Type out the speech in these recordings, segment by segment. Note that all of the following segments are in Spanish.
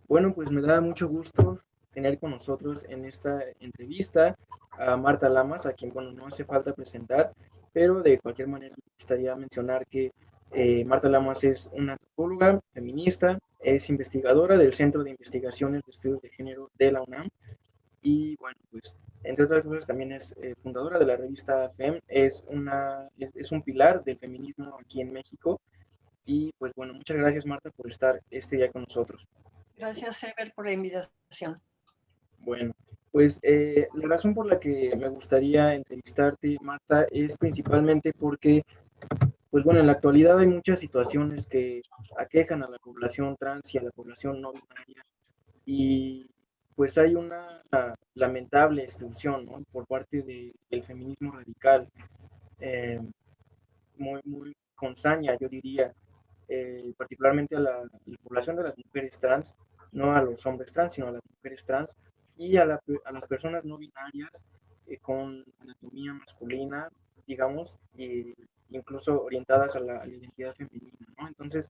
Bueno, pues me da mucho gusto tener con nosotros en esta entrevista a Marta Lamas, a quien, bueno, no hace falta presentar, pero de cualquier manera me gustaría mencionar que Marta Lamas es una antropóloga feminista, es investigadora del Centro de Investigaciones de Estudios de Género de la UNAM y, bueno, pues entre otras cosas también es fundadora de la revista FEM, es un pilar del feminismo aquí en México y, pues bueno, muchas gracias Marta por estar este día con nosotros. Gracias, Ever, por la invitación. Bueno, pues la razón por la que me gustaría entrevistarte, Marta, es principalmente porque, pues bueno, en la actualidad hay muchas situaciones que aquejan a la población trans y a la población no binaria y pues hay una lamentable exclusión, ¿no? Por parte del feminismo radical, eh, muy con saña, yo diría, particularmente a la población de las mujeres trans, no a los hombres trans, sino a las mujeres trans y a las personas no binarias con anatomía masculina, digamos, e incluso orientadas a la identidad femenina, ¿no? Entonces,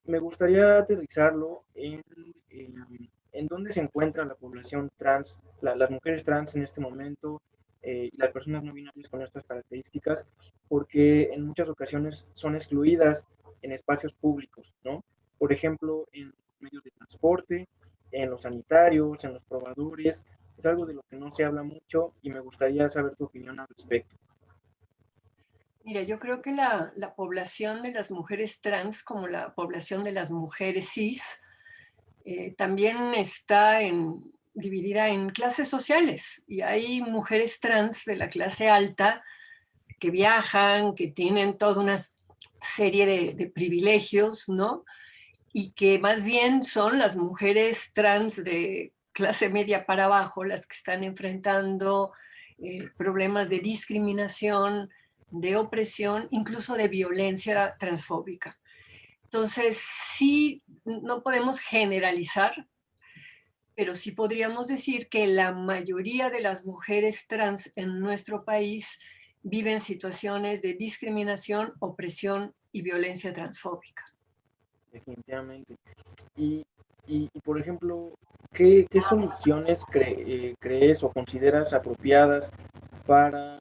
me gustaría aterrizarlo en dónde se encuentra la población trans, las mujeres trans en este momento, y las personas no binarias con estas características, porque en muchas ocasiones son excluidas en espacios públicos, ¿no? Por ejemplo, en medios de transporte, en los sanitarios, en los probadores. Es algo de lo que no se habla mucho y me gustaría saber tu opinión al respecto. Mira, yo creo que la población de las mujeres trans, como la población de las mujeres cis, también está dividida en clases sociales. Y hay mujeres trans de la clase alta que viajan, que tienen toda una serie de privilegios, ¿no? Y que más bien son las mujeres trans de clase media para abajo las que están enfrentando problemas de discriminación, de opresión, incluso de violencia transfóbica. Entonces, sí, no podemos generalizar, pero sí podríamos decir que la mayoría de las mujeres trans en nuestro país viven situaciones de discriminación, opresión y violencia transfóbica. Definitivamente. Y, por ejemplo, qué soluciones crees o consideras apropiadas para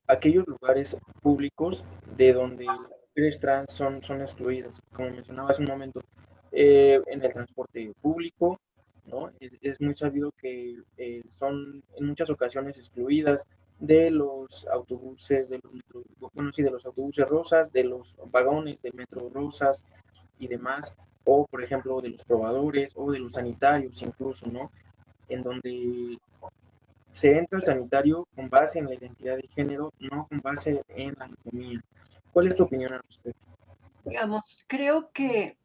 aquellos lugares públicos de donde las mujeres trans son excluidas? Como mencionaba hace un momento, en el transporte público, ¿no? Es muy sabido que son en muchas ocasiones excluidas de los autobuses, de los bueno, sí, de los autobuses rosas, de los vagones del metro rosas, y demás, o por ejemplo de los probadores o de los sanitarios incluso, ¿no? En donde se entra al sanitario con base en la identidad de género, no con base en la anatomía. ¿Cuál es tu opinión al respecto? Digamos, creo que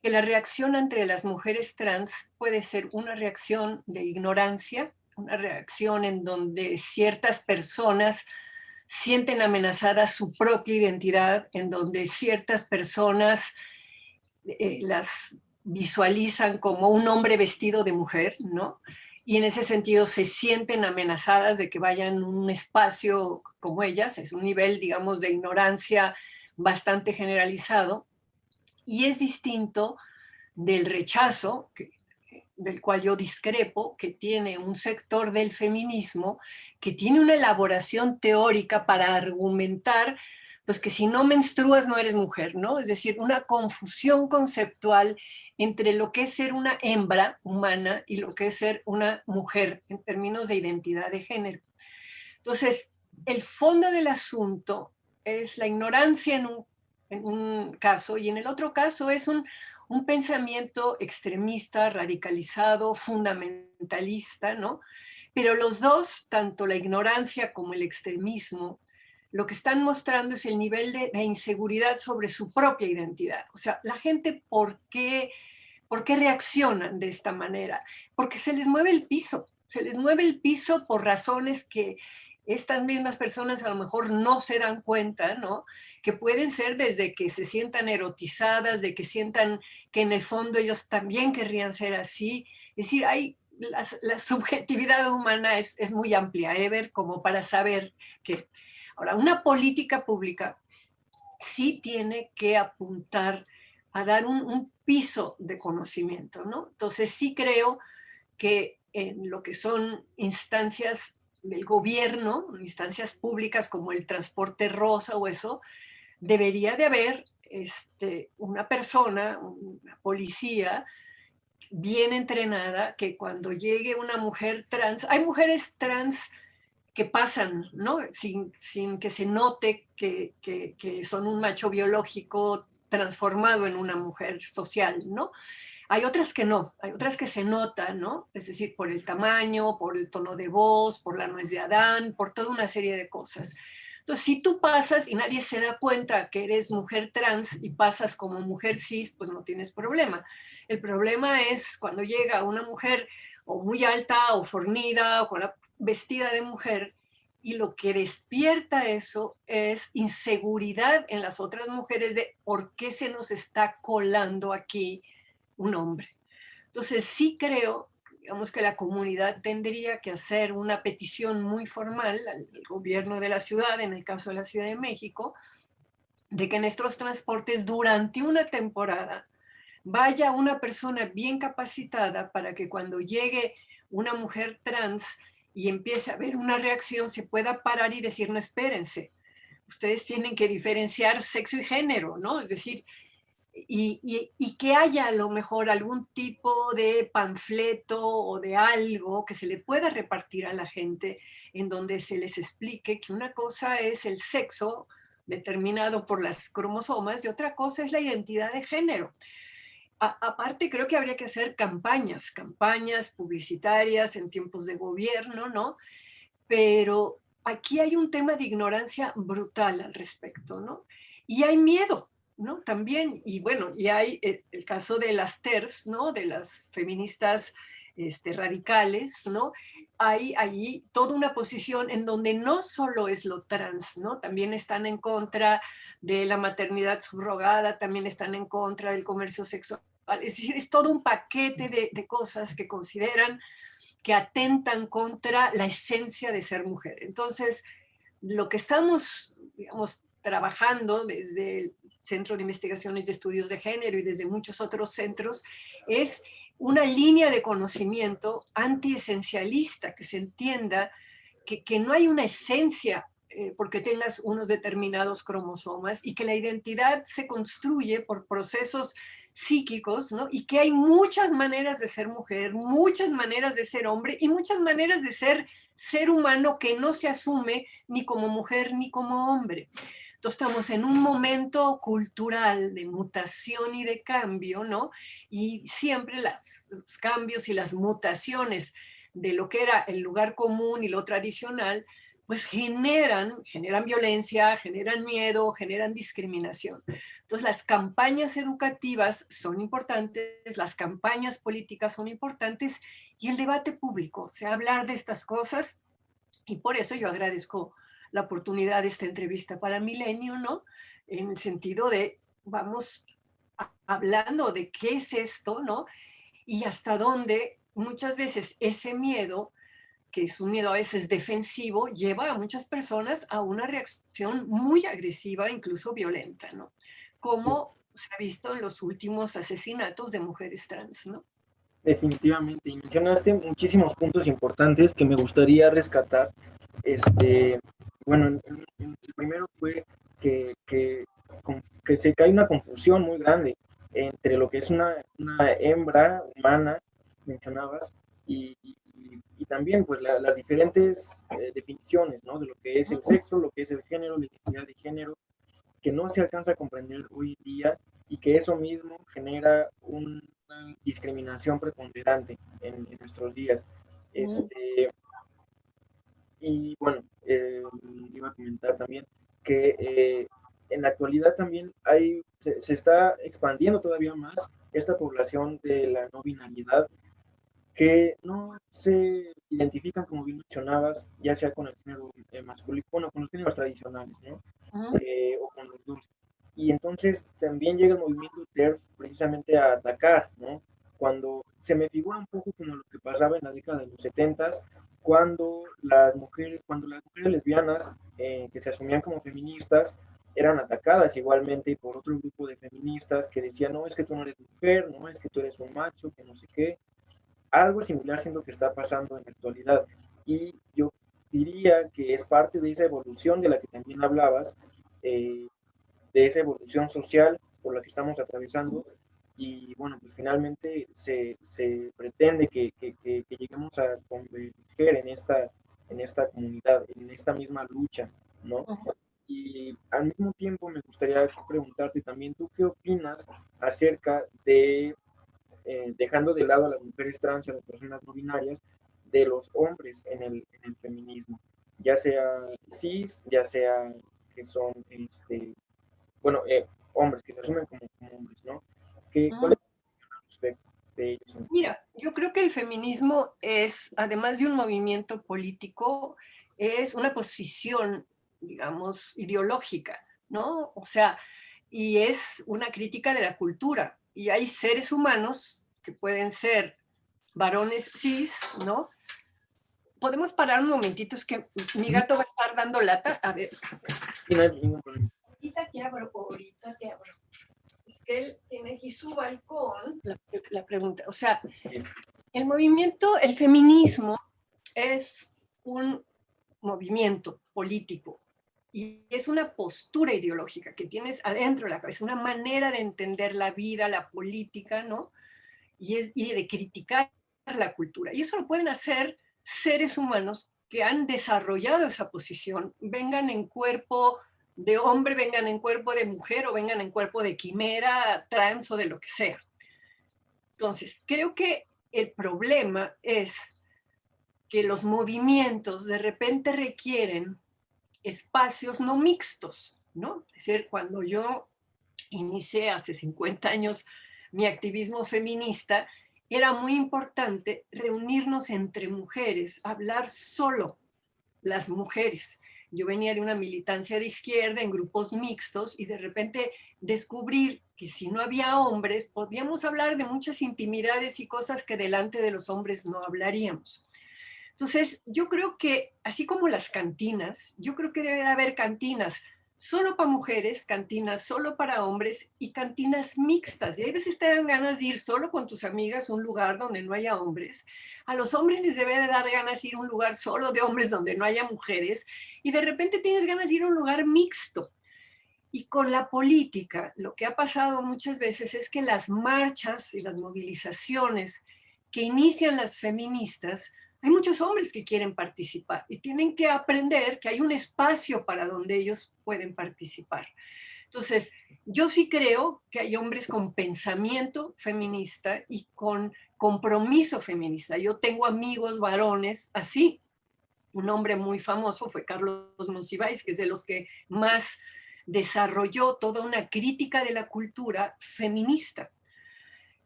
la reacción entre las mujeres trans puede ser una reacción de ignorancia, una reacción en donde ciertas personas sienten amenazada su propia identidad, en donde ciertas personas las visualizan como un hombre vestido de mujer, ¿no? Y en ese sentido se sienten amenazadas de que vayan a un espacio como ellas, es un nivel, digamos, de ignorancia bastante generalizado, y es distinto del rechazo, del cual yo discrepo, que tiene un sector del feminismo que tiene una elaboración teórica para argumentar pues que si no menstruas no eres mujer, ¿no? Es decir, una confusión conceptual entre lo que es ser una hembra humana y lo que es ser una mujer en términos de identidad de género. Entonces, el fondo del asunto es la ignorancia en un caso y en el otro caso es un pensamiento extremista, radicalizado, fundamentalista, ¿no? Pero los dos, tanto la ignorancia como el extremismo, lo que están mostrando es el nivel de inseguridad sobre su propia identidad. O sea, la gente, ¿por qué reaccionan de esta manera? Porque se les mueve el piso, se les mueve el piso por razones que estas mismas personas a lo mejor no se dan cuenta, ¿no? Que pueden ser desde que se sientan erotizadas, de que sientan que en el fondo ellos también querrían ser así. Es decir, la subjetividad humana es muy amplia, Ever, como para saber que... Ahora, una política pública sí tiene que apuntar a dar un piso de conocimiento, ¿no? Entonces sí creo que en lo que son instancias del gobierno, instancias públicas como el transporte rosa o eso, debería de haber una persona, una policía bien entrenada, que cuando llegue una mujer trans, hay mujeres trans que pasan, ¿no? Sin que se note que son un macho biológico transformado en una mujer social, ¿no? Hay otras que no, hay otras que se notan, ¿no? Es decir, por el tamaño, por el tono de voz, por la nuez de Adán, por toda una serie de cosas. Entonces, si tú pasas y nadie se da cuenta que eres mujer trans y pasas como mujer cis, pues no tienes problema. El problema es cuando llega una mujer o muy alta o fornida o con la vestida de mujer y lo que despierta eso es inseguridad en las otras mujeres de por qué se nos está colando aquí un hombre. Entonces sí creo, digamos que la comunidad tendría que hacer una petición muy formal al gobierno de la ciudad, en el caso de la Ciudad de México, de que en estos transportes durante una temporada vaya una persona bien capacitada para que cuando llegue una mujer trans y empiece a haber una reacción, se pueda parar y decir, no, espérense, ustedes tienen que diferenciar sexo y género, ¿no? Es decir, y que haya a lo mejor algún tipo de panfleto o de algo que se le pueda repartir a la gente en donde se les explique que una cosa es el sexo determinado por las cromosomas y otra cosa es la identidad de género. Aparte, creo que habría que hacer campañas publicitarias en tiempos de gobierno, ¿no? Pero aquí hay un tema de ignorancia brutal al respecto, ¿no? Y hay miedo, ¿no? También, y bueno, y hay el caso de las TERFs, ¿no? De las feministas radicales, ¿no? Hay allí toda una posición en donde no solo es lo trans, ¿no? También están en contra de la maternidad subrogada, también están en contra del comercio sexual. Es decir, es todo un paquete de cosas que consideran que atentan contra la esencia de ser mujer. Entonces, lo que estamos, digamos, trabajando desde el Centro de Investigaciones y Estudios de Género y desde muchos otros centros es una línea de conocimiento antiesencialista, que se entienda que no hay una esencia porque tengas unos determinados cromosomas y que la identidad se construye por procesos psíquicos, ¿no? Y que hay muchas maneras de ser mujer, muchas maneras de ser hombre y muchas maneras de ser humano que no se asume ni como mujer ni como hombre. Entonces estamos en un momento cultural de mutación y de cambio, ¿no? Y siempre los cambios y las mutaciones de lo que era el lugar común y lo tradicional, pues generan violencia, generan miedo, generan discriminación. Entonces, las campañas educativas son importantes, las campañas políticas son importantes y el debate público, o sea, hablar de estas cosas. Y por eso yo agradezco la oportunidad de esta entrevista para Milenio, ¿no? En el sentido de, vamos hablando de qué es esto, ¿no? Y hasta dónde muchas veces ese miedo, que es un miedo a veces defensivo, lleva a muchas personas a una reacción muy agresiva, incluso violenta, ¿no? Como se ha visto en los últimos asesinatos de mujeres trans, ¿no? Definitivamente, y mencionaste muchísimos puntos importantes que me gustaría rescatar. Este, bueno, el primero fue que se cae una confusión muy grande entre lo que es una hembra humana, mencionabas, y también pues las diferentes definiciones, ¿no? De lo que es el sexo, lo que es el género, la identidad de género, que no se alcanza a comprender hoy en día y que eso mismo genera una discriminación preponderante en nuestros días. Y bueno, iba a comentar también que en la actualidad también se está expandiendo todavía más esta población de la no binariedad que no se identifican, como bien mencionabas, ya sea con el género masculino, bueno, con los géneros tradicionales, ¿no? O con los dos. Y entonces también llega el movimiento TERF precisamente a atacar, ¿no? Cuando se me figura un poco como lo que pasaba en la década de los 70s, cuando las mujeres lesbianas que se asumían como feministas, eran atacadas igualmente por otro grupo de feministas que decían, no, es que tú no eres mujer, no, es que tú eres un macho, que no sé qué. Algo similar siento que está pasando en la actualidad. Y yo diría que es parte de esa evolución de la que también hablabas, eh, de esa evolución social por la que estamos atravesando. Y bueno, pues finalmente se pretende que lleguemos a converger en esta comunidad, en esta misma lucha, ¿no? Y al mismo tiempo me gustaría preguntarte también, ¿tú qué opinas acerca de, dejando de lado a las mujeres trans y a las personas no binarias, de los hombres en el feminismo? Ya sea cis, ya sea que son, bueno, hombres, que se asumen como, como hombres, ¿no? ¿Qué, cuál es tu opinión al respecto de ellos? Mira, yo creo que el feminismo es, además de un movimiento político, es una posición, digamos, ideológica, ¿no? O sea, y es una crítica de la cultura. Y hay seres humanos que pueden ser varones cis, ¿no? Podemos parar un momentito, es que mi gato va a estar dando lata. A ver, Sí, no hay ningún problema. ahorita te abro. Es que él tiene aquí su balcón. La pregunta, o sea, el movimiento, el feminismo es un movimiento político y es una postura ideológica que tienes adentro de la cabeza, una manera de entender la vida, la política, ¿no? Y de criticar la cultura. Y eso lo pueden hacer seres humanos que han desarrollado esa posición, vengan en cuerpo de hombre, vengan en cuerpo de mujer o vengan en cuerpo de quimera, trans o de lo que sea. Entonces, creo que el problema es que los movimientos de repente requieren espacios no mixtos, ¿no? Es decir, cuando yo inicié hace 50 años mi activismo feminista, era muy importante reunirnos entre mujeres, hablar solo las mujeres. Yo venía de una militancia de izquierda en grupos mixtos y de repente descubrir que si no había hombres, podíamos hablar de muchas intimidades y cosas que delante de los hombres no hablaríamos. Entonces, yo creo que, así como las cantinas, yo creo que debe haber cantinas solo para mujeres, cantinas solo para hombres y cantinas mixtas. Y hay veces te dan ganas de ir solo con tus amigas a un lugar donde no haya hombres. A los hombres les debe de dar ganas de ir a un lugar solo de hombres donde no haya mujeres. Y de repente tienes ganas de ir a un lugar mixto. Y con la política, lo que ha pasado muchas veces es que las marchas y las movilizaciones que inician las feministas, hay muchos hombres que quieren participar y tienen que aprender que hay un espacio para donde ellos pueden participar. Entonces, yo sí creo que hay hombres con pensamiento feminista y con compromiso feminista. Yo tengo amigos varones así. Un hombre muy famoso fue Carlos Monsiváis, que es de los que más desarrolló toda una crítica de la cultura feminista.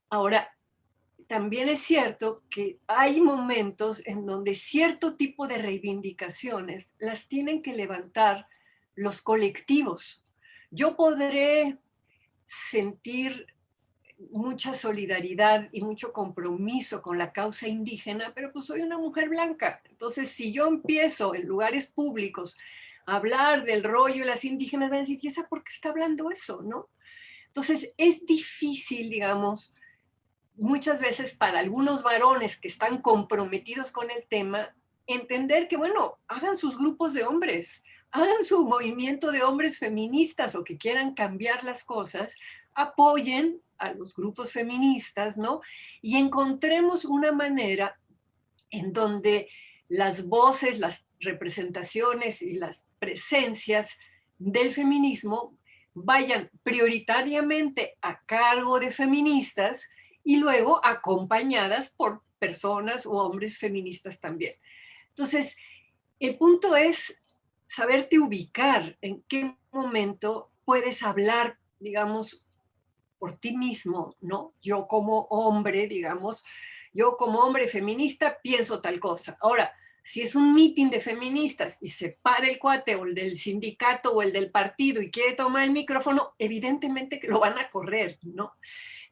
Ahora, también es cierto que hay momentos en donde cierto tipo de reivindicaciones las tienen que levantar los colectivos. Yo podré sentir mucha solidaridad y mucho compromiso con la causa indígena, pero pues soy una mujer blanca. Entonces, si yo empiezo en lugares públicos a hablar del rollo de las indígenas, van a decir, ¿y esa por qué está hablando eso? ¿No? Entonces, es difícil, digamos, muchas veces para algunos varones que están comprometidos con el tema, entender que, bueno, hagan sus grupos de hombres, hagan su movimiento de hombres feministas o que quieran cambiar las cosas, apoyen a los grupos feministas, ¿no? Y encontremos una manera en donde las voces, las representaciones y las presencias del feminismo vayan prioritariamente a cargo de feministas y luego acompañadas por personas o hombres feministas también. Entonces, el punto es saberte ubicar en qué momento puedes hablar, digamos, por ti mismo, ¿no? Yo como hombre, digamos, yo como hombre feminista pienso tal cosa. Ahora, si es un meeting de feministas y se para el cuate o el del sindicato o el del partido y quiere tomar el micrófono, evidentemente que lo van a correr, ¿no?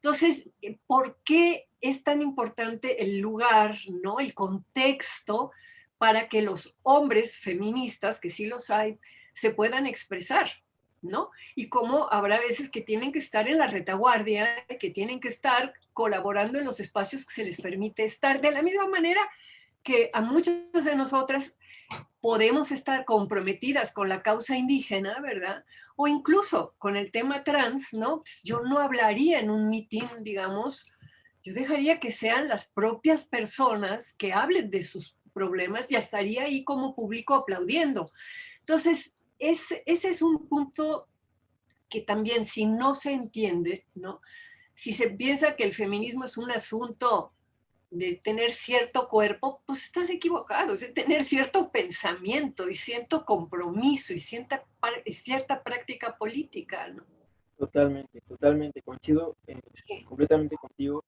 Entonces, ¿por qué es tan importante el lugar, ¿no? El contexto para que los hombres feministas, que sí los hay, se puedan expresar? ¿no? Y cómo habrá veces que tienen que estar en la retaguardia, que tienen que estar colaborando en los espacios que se les permite estar, de la misma manera que a muchas de nosotras podemos estar comprometidas con la causa indígena, ¿verdad? O incluso con el tema trans, ¿no? Pues yo no hablaría en un mitin, digamos, yo dejaría que sean las propias personas que hablen de sus problemas y estaría ahí como público aplaudiendo. Entonces, ese es un punto que también si no se entiende, ¿no? Si se piensa que el feminismo es un asunto de tener cierto cuerpo, pues estás equivocado, es de tener cierto pensamiento y cierto compromiso y cierta práctica política, ¿no? Totalmente, totalmente, coincido Sí, completamente contigo.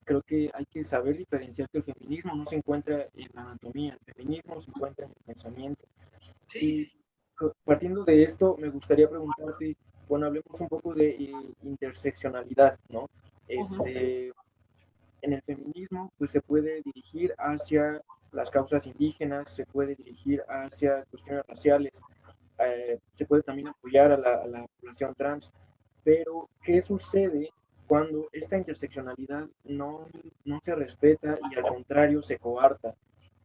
Creo que hay que saber diferenciar que el feminismo no se encuentra en la anatomía, el feminismo se encuentra en el pensamiento. sí, sí, Y sí. partiendo de esto, me gustaría preguntarte, bueno, hablemos un poco de interseccionalidad, ¿no? Uh-huh. Este, en el feminismo, pues se puede dirigir hacia las causas indígenas, se puede dirigir hacia cuestiones raciales, se puede también apoyar a la población trans, pero ¿qué sucede cuando esta interseccionalidad no se respeta y al contrario se coarta?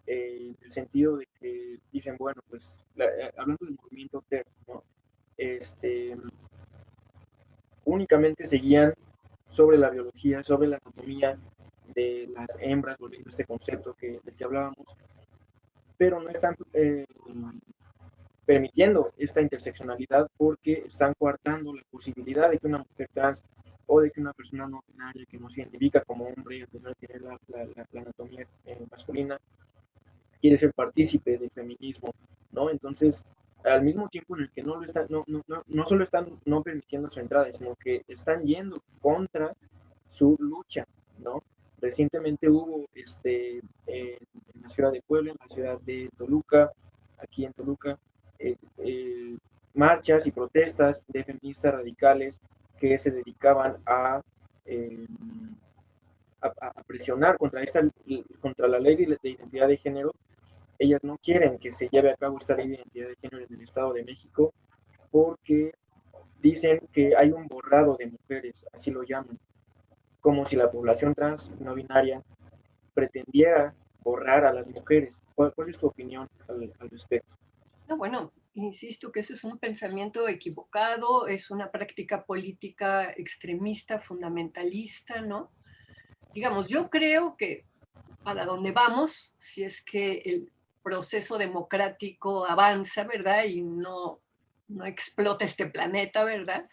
En el sentido de que dicen, bueno, pues hablando del movimiento TERF, ¿no? Este, únicamente seguían sobre la biología, sobre la anatomía de las hembras, volviendo a este concepto del que hablábamos, pero no están permitiendo esta interseccionalidad porque están coartando la posibilidad de que una mujer trans o de que una persona no binaria que no se identifica como hombre, a pesar de tener la anatomía masculina, quiere ser partícipe del feminismo, ¿no? Entonces, al mismo tiempo en el que no lo están, no solo están no permitiendo su entrada, sino que están yendo contra su lucha, ¿no? Recientemente hubo en la ciudad de Puebla, en la ciudad de Toluca, aquí en Toluca, eh, eh, marchas y protestas de feministas radicales que se dedicaban eh, a presionar contra la ley de identidad de género. Ellas no quieren que se lleve a cabo esta ley de identidad de género en el Estado de México porque dicen que hay un borrado de mujeres, así lo llaman, como si la población trans no binaria pretendiera borrar a las mujeres. ¿Cuál es tu opinión al respecto? No, bueno, insisto que ese es un pensamiento equivocado, es una práctica política extremista, fundamentalista, ¿no? Digamos, yo creo que para dónde vamos, si es que el proceso democrático avanza, ¿verdad? Y no explota este planeta, ¿verdad?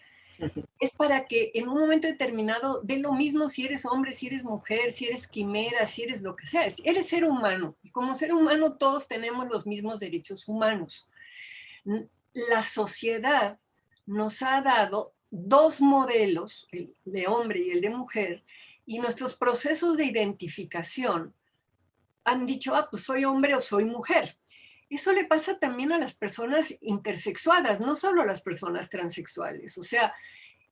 Es para que en un momento determinado dé lo mismo si eres hombre, si eres mujer, si eres quimera, si eres lo que sea. Eres ser humano. Y como ser humano todos tenemos los mismos derechos humanos. La sociedad nos ha dado dos modelos, el de hombre y el de mujer, y nuestros procesos de identificación han dicho, ah, pues soy hombre o soy mujer. Eso le pasa también a las personas intersexuadas, no solo a las personas transexuales. O sea,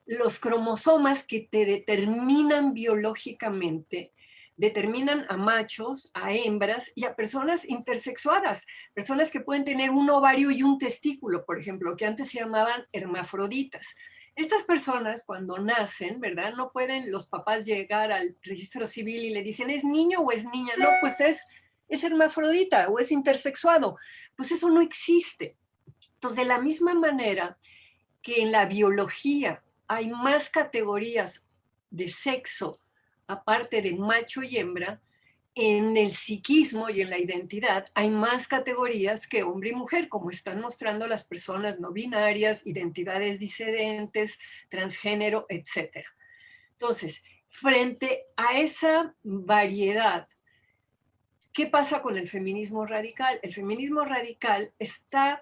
los cromosomas que te determinan biológicamente determinan a machos, a hembras y a personas intersexuadas, personas que pueden tener un ovario y un testículo, por ejemplo, que antes se llamaban hermafroditas. Estas personas cuando nacen, ¿verdad? No pueden los papás llegar al registro civil y le dicen, ¿es niño o es niña? No, pues es hermafrodita o es intersexuado. Pues eso no existe. Entonces, de la misma manera que en la biología hay más categorías de sexo aparte de macho y hembra, en el psiquismo y en la identidad hay más categorías que hombre y mujer, como están mostrando las personas no binarias, identidades disidentes, transgénero, etc. Entonces, frente a esa variedad, ¿qué pasa con el feminismo radical? El feminismo radical está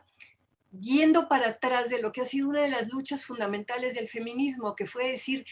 yendo para atrás de lo que ha sido una de las luchas fundamentales del feminismo, que fue decir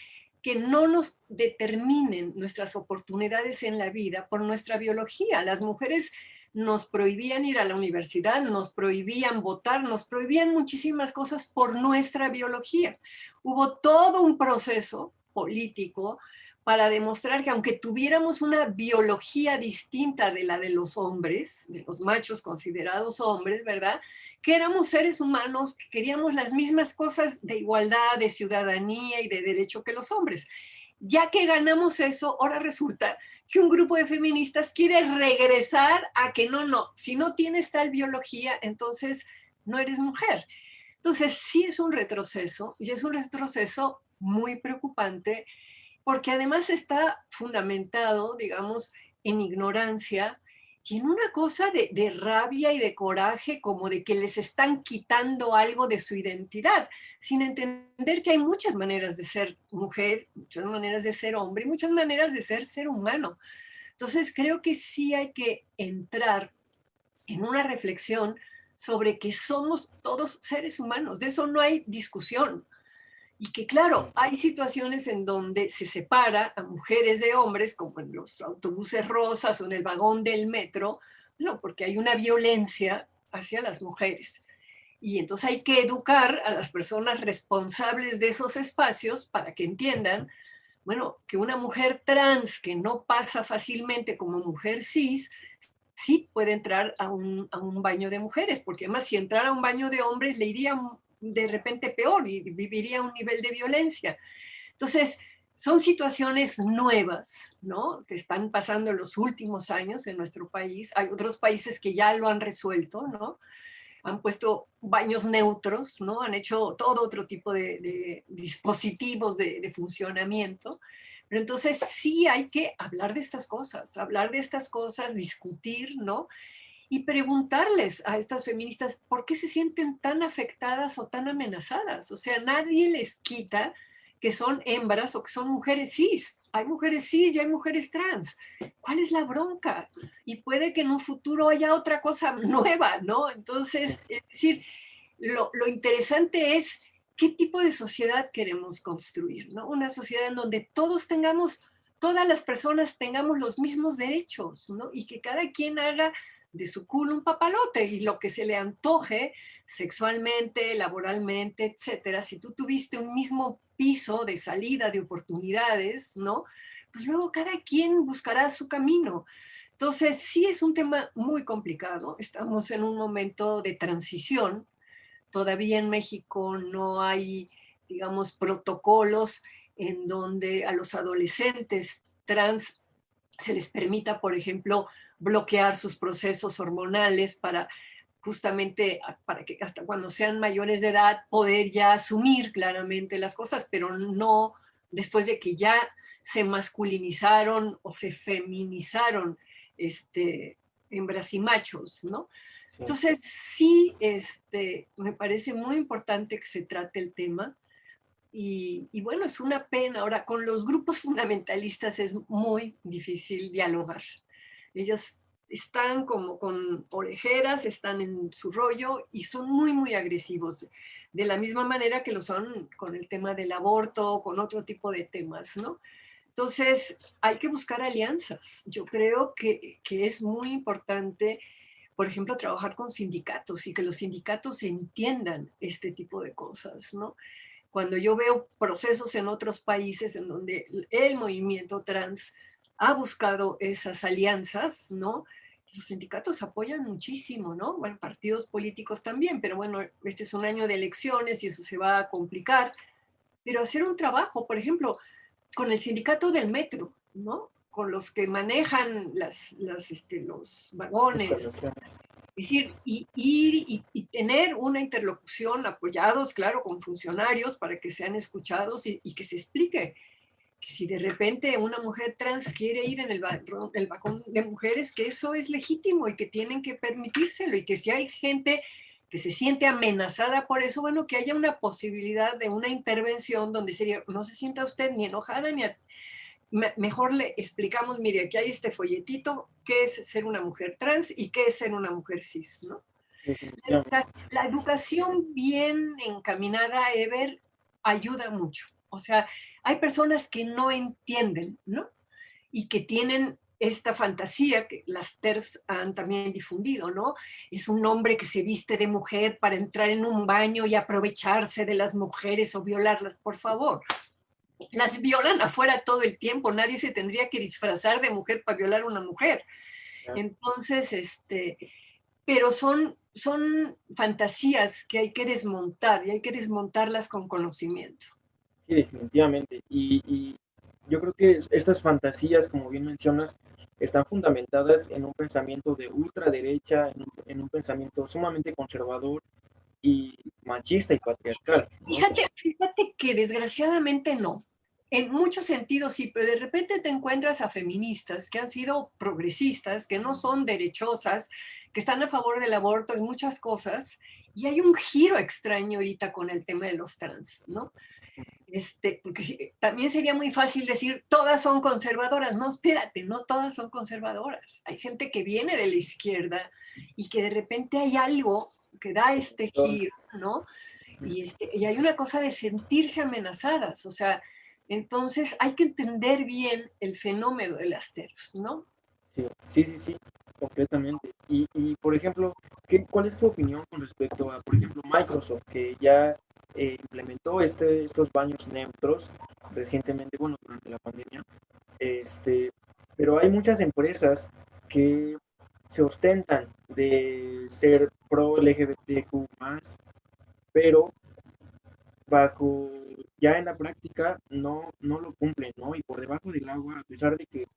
que no nos determinen nuestras oportunidades en la vida por nuestra biología. Las mujeres nos prohibían ir a la universidad, nos prohibían votar, nos prohibían muchísimas cosas por nuestra biología. Hubo todo un proceso político para demostrar que aunque tuviéramos una biología distinta de la de los hombres, de los machos considerados hombres, ¿verdad? Que éramos seres humanos, que queríamos las mismas cosas de igualdad, de ciudadanía y de derecho que los hombres. Ya que ganamos eso, ahora resulta que un grupo de feministas quiere regresar a que no, si no tienes tal biología, entonces no eres mujer. Entonces sí es un retroceso, y es un retroceso muy preocupante, porque además está fundamentado, digamos, en ignorancia y en una cosa de rabia y de coraje, como de que les están quitando algo de su identidad, sin entender que hay muchas maneras de ser mujer, muchas maneras de ser hombre, muchas maneras de ser humano. Entonces creo que sí hay que entrar en una reflexión sobre que somos todos seres humanos, de eso no hay discusión. Y que claro, hay situaciones en donde se separa a mujeres de hombres, como en los autobuses rosas o en el vagón del metro, no, porque hay una violencia hacia las mujeres. Y entonces hay que educar a las personas responsables de esos espacios para que entiendan, bueno, que una mujer trans que no pasa fácilmente como mujer cis, sí puede entrar a un baño de mujeres, porque además si entrara a un baño de hombres le iría de repente peor y viviría un nivel de violencia. Entonces, son situaciones nuevas, ¿no? Que están pasando en los últimos años en nuestro país. Hay otros países que ya lo han resuelto, ¿no? Han puesto baños neutros, ¿no? Han hecho todo otro tipo de dispositivos de funcionamiento. Pero entonces sí hay que hablar de estas cosas, discutir, ¿no? Y preguntarles a estas feministas por qué se sienten tan afectadas o tan amenazadas. O sea, nadie les quita que son hembras o que son mujeres cis. Hay mujeres cis y hay mujeres trans. ¿Cuál es la bronca? Y puede que en un futuro haya otra cosa nueva, ¿no? Entonces, es decir, lo interesante es qué tipo de sociedad queremos construir, ¿no? Una sociedad en donde todos tengamos, todas las personas tengamos los mismos derechos, ¿no? Y que cada quien haga de su culo un papalote y lo que se le antoje sexualmente, laboralmente, etcétera. Si tú tuviste un mismo piso de salida de oportunidades, ¿no? Pues luego cada quien buscará su camino. Entonces, sí es un tema muy complicado. Estamos en un momento de transición. Todavía en México no hay, digamos, protocolos en donde a los adolescentes trans se les permita, por ejemplo, bloquear sus procesos hormonales para justamente para que hasta cuando sean mayores de edad poder ya asumir claramente las cosas, pero no después de que ya se masculinizaron o se feminizaron hembras y machos, ¿no? Sí. Entonces, sí, me parece muy importante que se trate el tema y bueno, es una pena. Ahora, con los grupos fundamentalistas es muy difícil dialogar. Ellos están como con orejeras, están en su rollo y son muy agresivos, de la misma manera que lo son con el tema del aborto, con otro tipo de temas, ¿no? Entonces, hay que buscar alianzas. Yo creo que es muy importante, por ejemplo, trabajar con sindicatos y que los sindicatos entiendan este tipo de cosas, ¿no? Cuando yo veo procesos en otros países en donde el movimiento trans ha buscado esas alianzas, ¿no? Los sindicatos apoyan muchísimo, ¿no? Bueno, partidos políticos también, pero bueno, este es un año de elecciones y eso se va a complicar. Pero hacer un trabajo, por ejemplo, con el sindicato del metro, ¿no? Con los que manejan los vagones, es decir, y ir y tener una interlocución apoyados, claro, con funcionarios para que sean escuchados y que se explique que si de repente una mujer trans quiere ir en el vagón de mujeres, que eso es legítimo y que tienen que permitírselo y que si hay gente que se siente amenazada por eso, bueno, que haya una posibilidad de una intervención donde sería, no se sienta usted ni enojada ni mejor le explicamos, mire, aquí hay este folletito, qué es ser una mujer trans y qué es ser una mujer cis, ¿no? La educación bien encaminada, Ever, ayuda mucho. O sea, hay personas que no entienden, ¿no? Y que tienen esta fantasía que las TERFs han también difundido, ¿no? Es un hombre que se viste de mujer para entrar en un baño y aprovecharse de las mujeres o violarlas, por favor. las violan afuera todo el tiempo, nadie se tendría que disfrazar de mujer para violar a una mujer. Entonces, pero son fantasías que hay que desmontar y hay que desmontarlas con conocimiento. Sí, definitivamente. Y yo creo que estas fantasías, como bien mencionas, están fundamentadas en un pensamiento de ultraderecha, en un pensamiento sumamente conservador y machista y patriarcal, ¿no? Fíjate que desgraciadamente no. En muchos sentidos sí, pero de repente te encuentras a feministas que han sido progresistas, que no son derechosas, que están a favor del aborto y muchas cosas, y hay un giro extraño ahorita con el tema de los trans, ¿no? Porque también sería muy fácil decir, todas son conservadoras. No, espérate, no todas son conservadoras. Hay gente que viene de la izquierda y que de repente hay algo que da este giro, ¿no? Y hay una cosa de sentirse amenazadas, o sea, entonces hay que entender bien el fenómeno de las TERFs, ¿no? Sí, sí, sí, sí, completamente. Y por ejemplo, ¿cuál es tu opinión con respecto a, por ejemplo, Microsoft, que ya implementó estos baños neutros recientemente, bueno, durante la pandemia? Este, pero hay muchas empresas que se ostentan de ser pro LGBTQ+, pero bajo, ya en la práctica no lo cumplen, ¿no? Y por debajo del agua, a pesar de que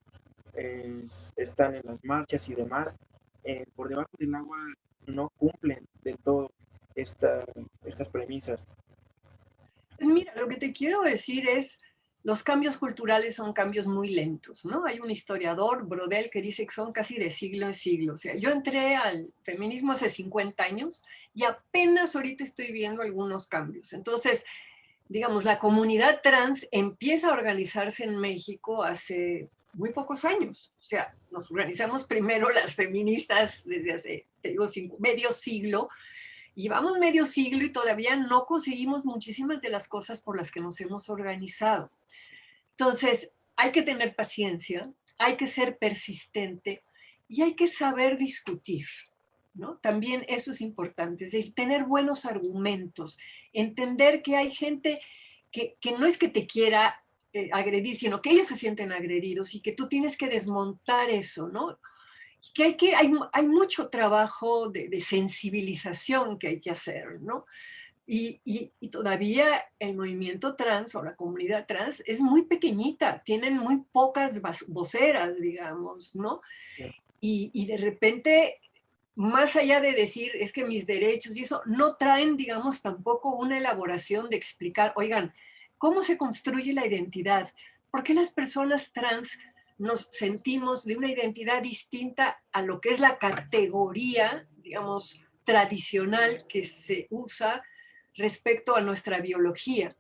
están en las marchas y demás, por debajo del agua no cumplen del todo esta, estas premisas. Pues mira, lo que te quiero decir es, los cambios culturales son cambios muy lentos, ¿no? Hay un historiador, Brodel, que dice que son casi de siglo en siglo. O sea, yo entré al feminismo hace 50 años y apenas ahorita estoy viendo algunos cambios. Entonces, digamos, la comunidad trans empieza a organizarse en México hace muy pocos años. O sea, nos organizamos primero las feministas desde hace, te digo, medio siglo, llevamos medio siglo y todavía no conseguimos muchísimas de las cosas por las que nos hemos organizado. Entonces, hay que tener paciencia, hay que ser persistente y hay que saber discutir, ¿no? También eso es importante, es decir, tener buenos argumentos, entender que hay gente que no es que te quiera agredir, sino que ellos se sienten agredidos y que tú tienes que desmontar eso, ¿no? Y hay mucho trabajo de sensibilización que hay que hacer, ¿no? Y todavía el movimiento trans o la comunidad trans es muy pequeñita, tienen muy pocas voceras, digamos, ¿no? Y de repente, más allá de decir, es que mis derechos y eso, no traen, digamos, tampoco una elaboración de explicar, oigan, ¿cómo se construye la identidad? ¿Por qué las personas trans nos sentimos de una identidad distinta a lo que es la categoría, digamos, tradicional que se usa respecto a nuestra biología?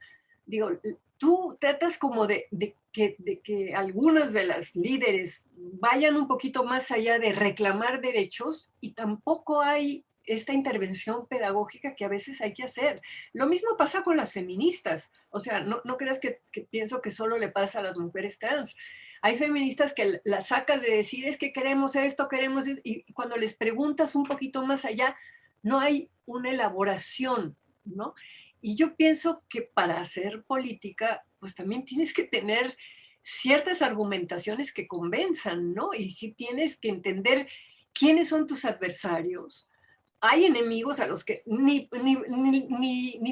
Digo, tú tratas como de que algunos de las líderes vayan un poquito más allá de reclamar derechos y tampoco hay esta intervención pedagógica que a veces hay que hacer. Lo mismo pasa con las feministas. O sea, no creas que pienso que solo le pasa a las mujeres trans. Hay feministas que las sacas de decir es que queremos esto, queremos esto, y cuando les preguntas un poquito más allá, no hay una elaboración, ¿no? Y yo pienso que para hacer política, pues también tienes que tener ciertas argumentaciones que convenzan, ¿no? Y si tienes que entender quiénes son tus adversarios. Hay enemigos a los que ni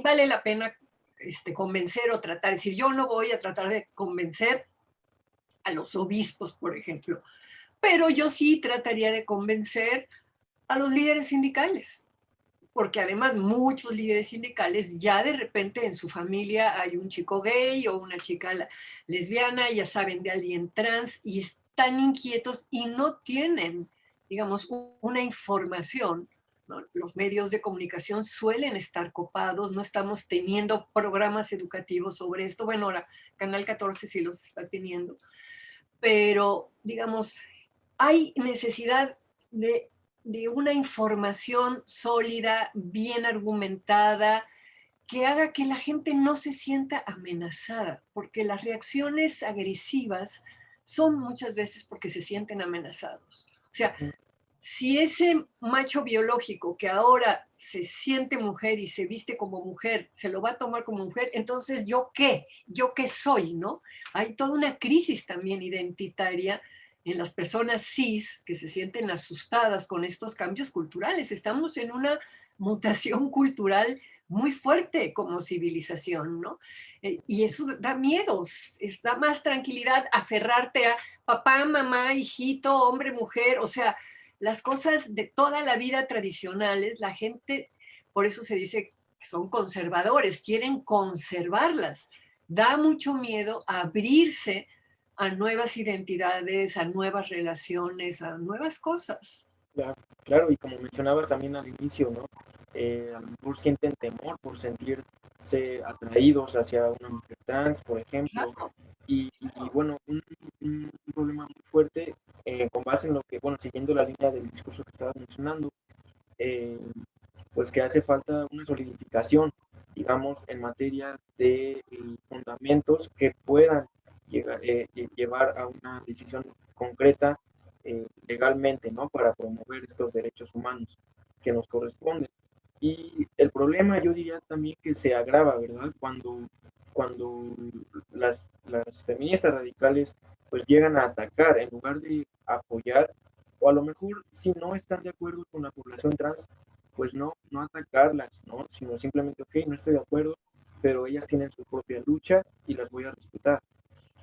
vale la pena convencer o tratar. Es decir, yo no voy a tratar de convencer a los obispos, por ejemplo, pero yo sí trataría de convencer a los líderes sindicales, porque además muchos líderes sindicales ya de repente en su familia hay un chico gay o una chica lesbiana, ya saben de alguien trans y están inquietos y no tienen, digamos, una información, ¿no? Los medios de comunicación suelen estar copados, no estamos teniendo programas educativos sobre esto. Bueno, ahora Canal 14 sí los está teniendo, pero digamos, hay necesidad de una información sólida, bien argumentada, que haga que la gente no se sienta amenazada, porque las reacciones agresivas son muchas veces porque se sienten amenazados. O sea, si ese macho biológico que ahora se siente mujer y se viste como mujer, se lo va a tomar como mujer, entonces ¿yo qué? ¿Yo qué soy? ¿No? Hay toda una crisis también identitaria en las personas cis que se sienten asustadas con estos cambios culturales. Estamos en una mutación cultural muy fuerte como civilización, ¿no? Y eso da miedo, da más tranquilidad aferrarte a papá, mamá, hijito, hombre, mujer, o sea, las cosas de toda la vida tradicionales, la gente, por eso se dice que son conservadores, quieren conservarlas. Da mucho miedo abrirse a nuevas identidades, a nuevas relaciones, a nuevas cosas. Claro, claro, y como mencionabas también al inicio, ¿no? A lo mejor sienten temor por sentirse atraídos hacia una mujer trans, por ejemplo, Claro. y bueno, un problema muy fuerte con base en lo que, bueno, siguiendo la línea del discurso que estabas mencionando, eh, pues que hace falta una solidificación, digamos, en materia de fundamentos que puedan llevar a una decisión concreta legalmente, ¿no? Para promover estos derechos humanos que nos corresponden. Y el problema, yo diría también que se agrava, ¿verdad? Cuando las feministas radicales pues llegan a atacar en lugar de apoyar, o a lo mejor si no están de acuerdo con la población trans, pues no atacarlas, ¿no? Sino simplemente, ok, no estoy de acuerdo, pero ellas tienen su propia lucha y las voy a respetar.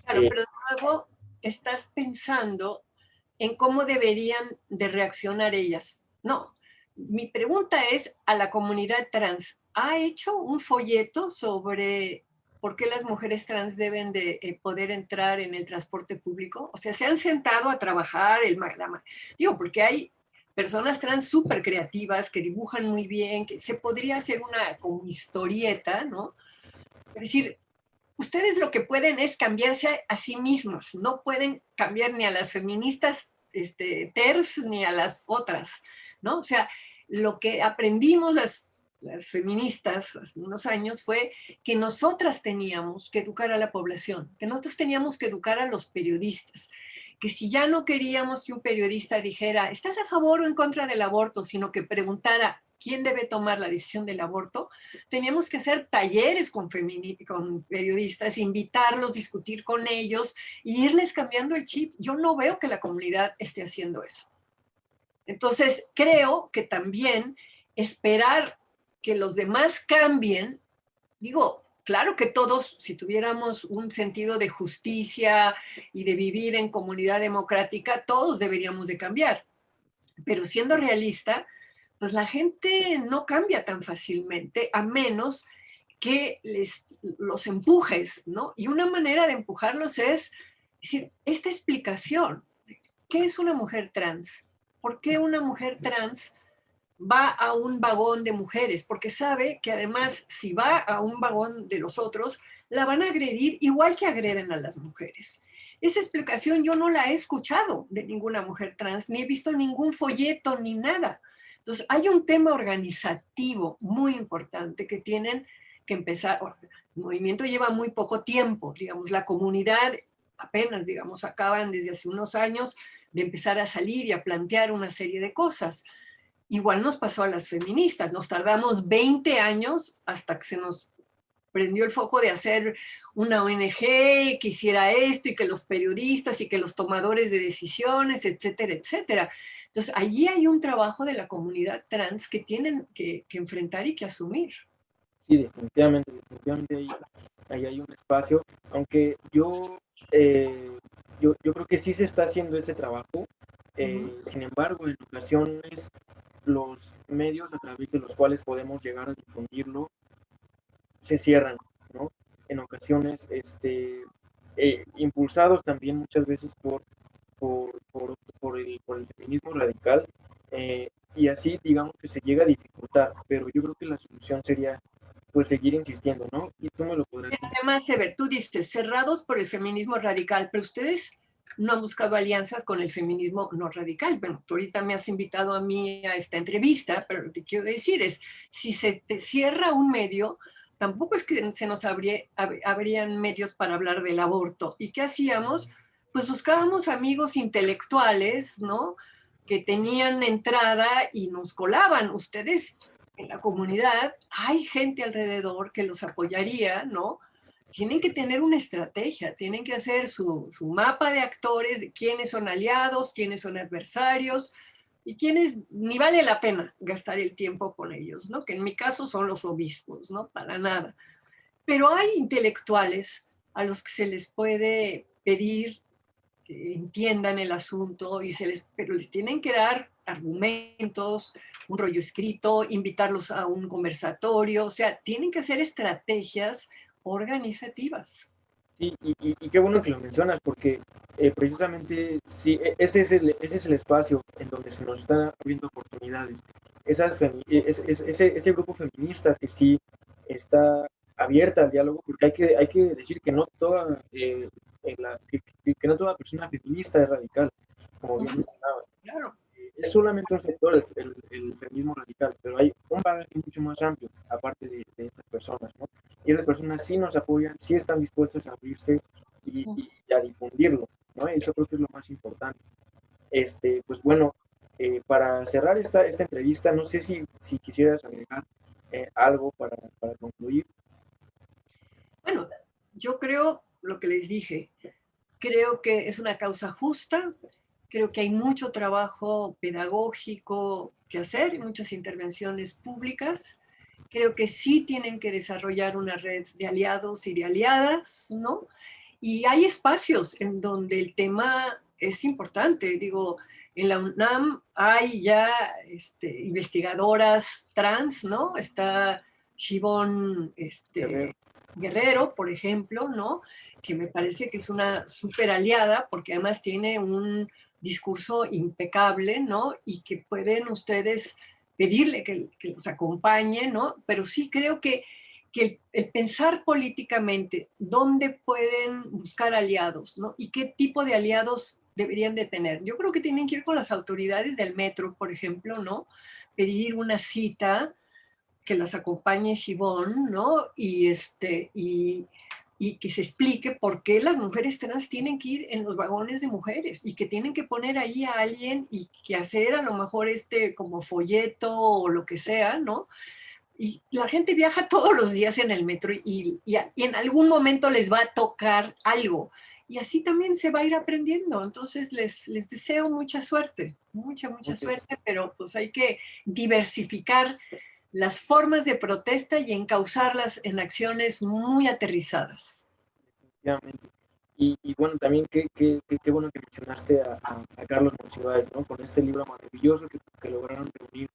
Claro, pero de nuevo estás pensando en cómo deberían de reaccionar ellas. No, mi pregunta es a la comunidad trans. ¿Ha hecho un folleto sobre por qué las mujeres trans deben de poder entrar en el transporte público? O sea, ¿se han sentado a trabajar digo, porque hay personas trans súper creativas que dibujan muy bien, que se podría hacer una como historieta, ¿no? Es decir, ustedes lo que pueden es cambiarse a sí mismos, no pueden cambiar ni a las feministas TERF ni a las otras, ¿no? O sea, lo que aprendimos las feministas hace unos años fue que nosotras teníamos que educar a la población, que nosotros teníamos que educar a los periodistas, que si ya no queríamos que un periodista dijera, ¿estás a favor o en contra del aborto?, sino que preguntara, ¿quién debe tomar la decisión del aborto? Teníamos que hacer talleres con periodistas, invitarlos, discutir con ellos y irles cambiando el chip. Yo no veo que la comunidad esté haciendo eso. Entonces, creo que también esperar que los demás cambien, digo, claro que todos, si tuviéramos un sentido de justicia y de vivir en comunidad democrática, todos deberíamos de cambiar. Pero siendo realista, pues la gente no cambia tan fácilmente, a menos que los empujes, ¿no? Y una manera de empujarlos es decir, esta explicación, ¿qué es una mujer trans? ¿Por qué una mujer trans va a un vagón de mujeres? Porque sabe que además, si va a un vagón de los otros, la van a agredir igual que agreden a las mujeres. Esa explicación yo no la he escuchado de ninguna mujer trans, ni he visto ningún folleto ni nada. Entonces, hay un tema organizativo muy importante que tienen que empezar. El movimiento lleva muy poco tiempo, digamos, la comunidad apenas, digamos, acaban desde hace unos años de empezar a salir y a plantear una serie de cosas. Igual nos pasó a las feministas, nos tardamos 20 años hasta que se nos prendió el foco de hacer una ONG que hiciera esto y que los periodistas y que los tomadores de decisiones, etcétera, etcétera. Entonces, allí hay un trabajo de la comunidad trans que tienen que enfrentar y que asumir. Sí, definitivamente ahí hay un espacio, aunque yo creo que sí se está haciendo ese trabajo, sin embargo, en ocasiones los medios a través de los cuales podemos llegar a difundirlo se cierran, ¿no? En ocasiones, impulsados también muchas veces por el feminismo radical, y así digamos que se llega a dificultar, pero yo creo que la solución sería pues seguir insistiendo, ¿no? Y tú me lo podrás Pero decir. además, Ever, tú dices cerrados por el feminismo radical, pero ustedes no han buscado alianzas con el feminismo no radical. Bueno, tú ahorita me has invitado a mí a esta entrevista, pero lo que quiero decir es, si se te cierra un medio, tampoco es que se nos habrían medios para hablar del aborto. ¿Y qué hacíamos? Pues buscábamos amigos intelectuales, ¿no? que tenían entrada y nos colaban. Ustedes en la comunidad, hay gente alrededor que los apoyaría, ¿no? Tienen que tener una estrategia, tienen que hacer su mapa de actores, de quiénes son aliados, quiénes son adversarios, y quiénes ni vale la pena gastar el tiempo con ellos, ¿no? Que en mi caso son los obispos, ¿no? Para nada. Pero hay intelectuales a los que se les puede pedir que entiendan el asunto, pero les tienen que dar argumentos, un rollo escrito, invitarlos a un conversatorio, o sea, tienen que hacer estrategias organizativas. Sí, y qué bueno que lo mencionas, porque precisamente sí, ese es el espacio en donde se nos están abriendo oportunidades. Ese grupo feminista que sí está abierta al diálogo, porque hay que decir que no toda, que no toda persona feminista es radical, como bien mencionabas. Claro. Es solamente un sector, el feminismo radical, pero hay un bagaje mucho más amplio, aparte de estas personas, ¿no? Y esas personas sí nos apoyan, sí están dispuestas a abrirse y a difundirlo, ¿no? Eso creo que es lo más importante. Pues bueno, para cerrar esta entrevista, no sé si quisieras agregar algo para concluir. Bueno, yo creo lo que les dije, creo que es una causa justa, creo que hay mucho trabajo pedagógico que hacer y muchas intervenciones públicas. Creo que sí tienen que desarrollar una red de aliados y de aliadas, ¿no? Y hay espacios en donde el tema es importante. Digo, en la UNAM hay ya investigadoras trans, ¿no? Está Shivón Guerrero, por ejemplo, ¿no? Que me parece que es una súper aliada porque además tiene un discurso impecable, ¿no? Y que pueden ustedes pedirle que los acompañe, ¿no? Pero sí creo que el pensar políticamente dónde pueden buscar aliados, ¿no? Y qué tipo de aliados deberían de tener. Yo creo que tienen que ir con las autoridades del metro, por ejemplo, ¿no? Pedir una cita, que las acompañe Shivón, ¿no? Y que se explique por qué las mujeres trans tienen que ir en los vagones de mujeres y que tienen que poner ahí a alguien y que hacer a lo mejor como folleto o lo que sea, ¿no? Y la gente viaja todos los días en el metro y en algún momento les va a tocar algo. Y así también se va a ir aprendiendo. Entonces les deseo mucha suerte, mucha Muchas suerte, pero pues hay que diversificar las formas de protesta y encauzarlas en acciones muy aterrizadas. Efectivamente. Y bueno, también qué bueno que mencionaste a Carlos Monsiváis, ¿no? Con este libro maravilloso que lograron reunir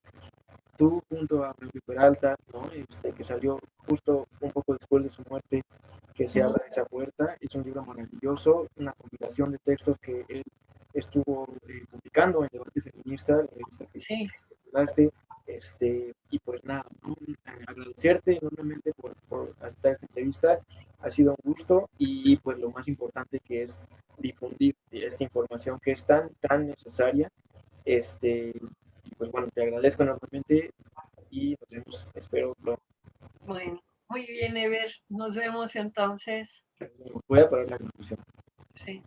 tú junto a Blanco Peralta, ¿no? Que salió justo un poco después de su muerte, que se abra esa puerta. Es un libro maravilloso, una compilación de textos que él estuvo publicando en Debate Feminista, la revista que Sí. hablaste, y pues nada, ¿no? Agradecerte enormemente por aceptar esta entrevista, ha sido un gusto y pues lo más importante que es difundir esta información que es tan necesaria, y pues bueno, te agradezco enormemente y nos vemos, espero pronto. Bueno, muy bien, Ever. Nos vemos entonces. Voy a parar la conclusión. Sí.